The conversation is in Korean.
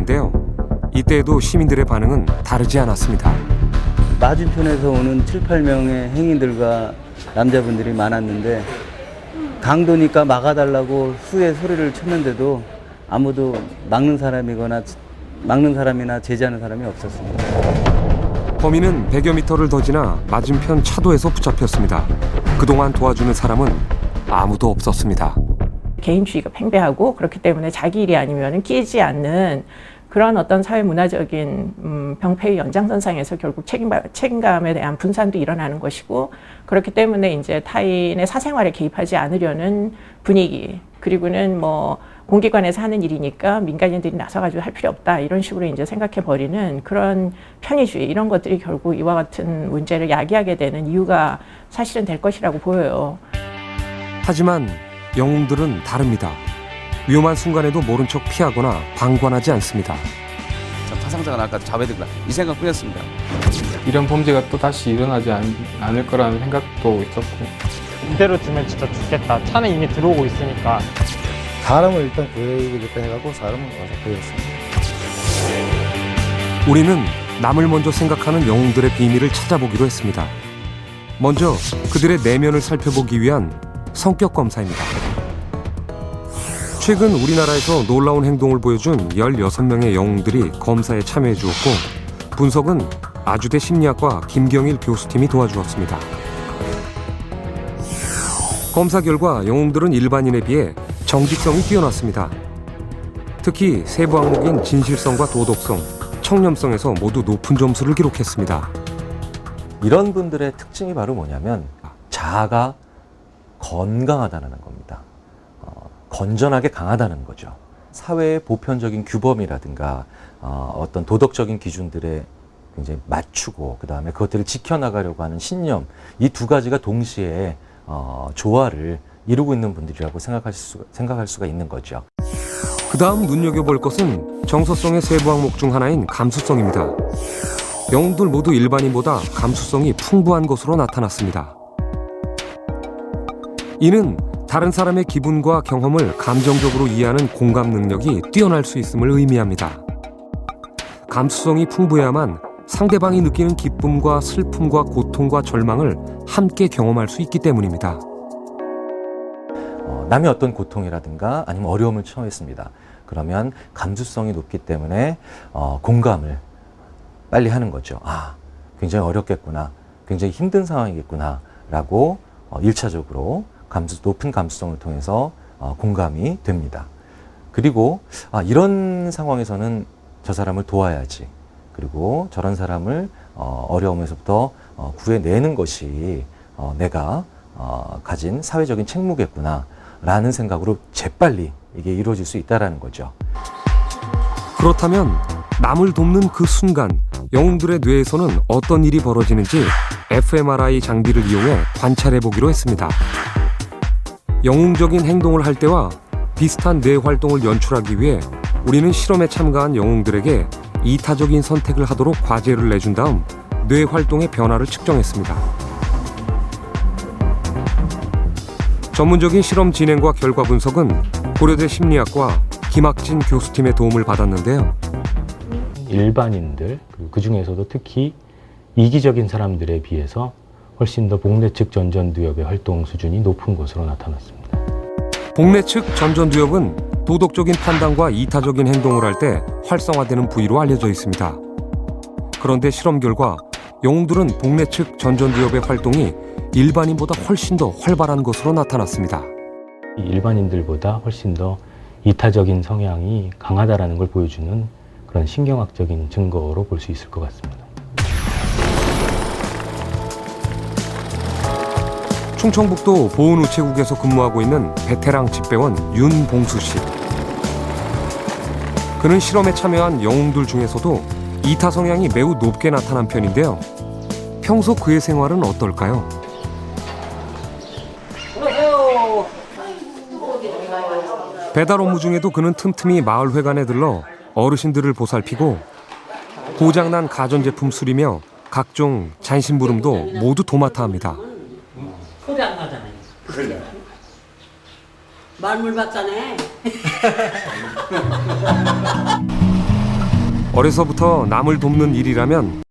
인데요. 이때에도 시민들의 반응은 다르지 않았습니다. 맞은편에서 오는 7, 8명의 행인들과 남자분들이 많았는데 강도니까 막아달라고 수에 소리를 쳤는데도 아무도 막는 사람이나 제지하는 사람이 없었습니다. 범인은 100여 미터를 더 지나 맞은편 차도에서 붙잡혔습니다. 그동안 도와주는 사람은 아무도 없었습니다. 개인주의가 팽배하고 그렇기 때문에 자기 일이 아니면 끼지 않는 그런 어떤 사회 문화적인 병폐의 연장선상에서 결국 책임감에 대한 분산도 일어나는 것이고, 그렇기 때문에 이제 타인의 사생활에 개입하지 않으려는 분위기, 그리고는 뭐 공기관에서 하는 일이니까 민간인들이 나서가지고 할 필요 없다, 이런 식으로 이제 생각해 버리는 그런 편의주의, 이런 것들이 결국 이와 같은 문제를 야기하게 되는 이유가 사실은 될 것이라고 보여요. 하지만 영웅들은 다릅니다. 위험한 순간에도 모른 척 피하거나 방관하지 않습니다. 사상자가 날까 잡아야 되구나, 이 생각뿐이었습니다. 이런 범죄가 또 다시 일어나지 않을 거라는 생각도 있었고, 이대로 두면 진짜 죽겠다. 차는 이미 들어오고 있으니까. 사람을 일단 구해야겠다 해갖고 사람을 와서 구했습니다. 우리는 남을 먼저 생각하는 영웅들의 비밀을 찾아보기로 했습니다. 먼저 그들의 내면을 살펴보기 위한 성격 검사입니다. 최근 우리나라에서 놀라운 행동을 보여준 16명의 영웅들이 검사에 참여해 주었고, 분석은 아주대 심리학과 김경일 교수팀이 도와주었습니다. 검사 결과 영웅들은 일반인에 비해 정직성이 뛰어났습니다. 특히 세부 항목인 진실성과 도덕성, 청렴성에서 모두 높은 점수를 기록했습니다. 이런 분들의 특징이 바로 뭐냐면 자아가 건강하다는 겁니다. 건전하게 강하다는 거죠. 사회의 보편적인 규범이라든가 어떤 도덕적인 기준들에 굉장히 맞추고 그 다음에 그것들을 지켜나가려고 하는 신념, 이 두 가지가 동시에 조화를 이루고 있는 분들이라고 생각할 수가 있는 거죠. 그 다음 눈여겨볼 것은 정서성의 세부 항목 중 하나인 감수성입니다. 영웅들 모두 일반인보다 감수성이 풍부한 것으로 나타났습니다. 이는 다른 사람의 기분과 경험을 감정적으로 이해하는 공감 능력이 뛰어날 수 있음을 의미합니다. 감수성이 풍부해야만 상대방이 느끼는 기쁨과 슬픔과 고통과 절망을 함께 경험할 수 있기 때문입니다. 남이 어떤 고통이라든가 아니면 어려움을 처했습니다. 그러면 감수성이 높기 때문에 공감을 빨리 하는 거죠. 아, 굉장히 어렵겠구나, 굉장히 힘든 상황이겠구나 라고 1차적으로 높은 감수성을 통해서 공감이 됩니다. 그리고 이런 상황에서는 저 사람을 도와야지, 그리고 저런 사람을 어려움에서부터 구해내는 것이 내가 가진 사회적인 책무겠구나 라는 생각으로 재빨리 이게 이루어질 수 있다는 거죠. 그렇다면 남을 돕는 그 순간 영웅들의 뇌에서는 어떤 일이 벌어지는지 fMRI 장비를 이용해 관찰해 보기로 했습니다. 영웅적인 행동을 할 때와 비슷한 뇌 활동을 연출하기 위해 우리는 실험에 참가한 영웅들에게 이타적인 선택을 하도록 과제를 내준 다음 뇌 활동의 변화를 측정했습니다. 전문적인 실험 진행과 결과 분석은 고려대 심리학과 김학진 교수팀의 도움을 받았는데요. 일반인들, 그 중에서도 특히 이기적인 사람들에 비해서 훨씬 더 복내측 전전두엽의 활동 수준이 높은 것으로 나타났습니다. 복내측 전전두엽은 도덕적인 판단과 이타적인 행동을 할 때 활성화되는 부위로 알려져 있습니다. 그런데 실험 결과 영웅들은 복내측 전전두엽의 활동이 일반인보다 훨씬 더 활발한 것으로 나타났습니다. 일반인들보다 훨씬 더 이타적인 성향이 강하다는 걸 보여주는 그런 신경학적인 증거로 볼 수 있을 것 같습니다. 충청북도 보은우체국에서 근무하고 있는 베테랑 집배원 윤봉수 씨. 그는 실험에 참여한 영웅들 중에서도 이타 성향이 매우 높게 나타난 편인데요. 평소 그의 생활은 어떨까요? 배달 업무 중에도 그는 틈틈이 마을회관에 들러 어르신들을 보살피고 고장난 가전제품 수리며 각종 잔심부름도 모두 도맡아 합니다. 소리 안 나잖아요. 그래. 말물 받잖아요. 어려서부터 남을 돕는 일이라면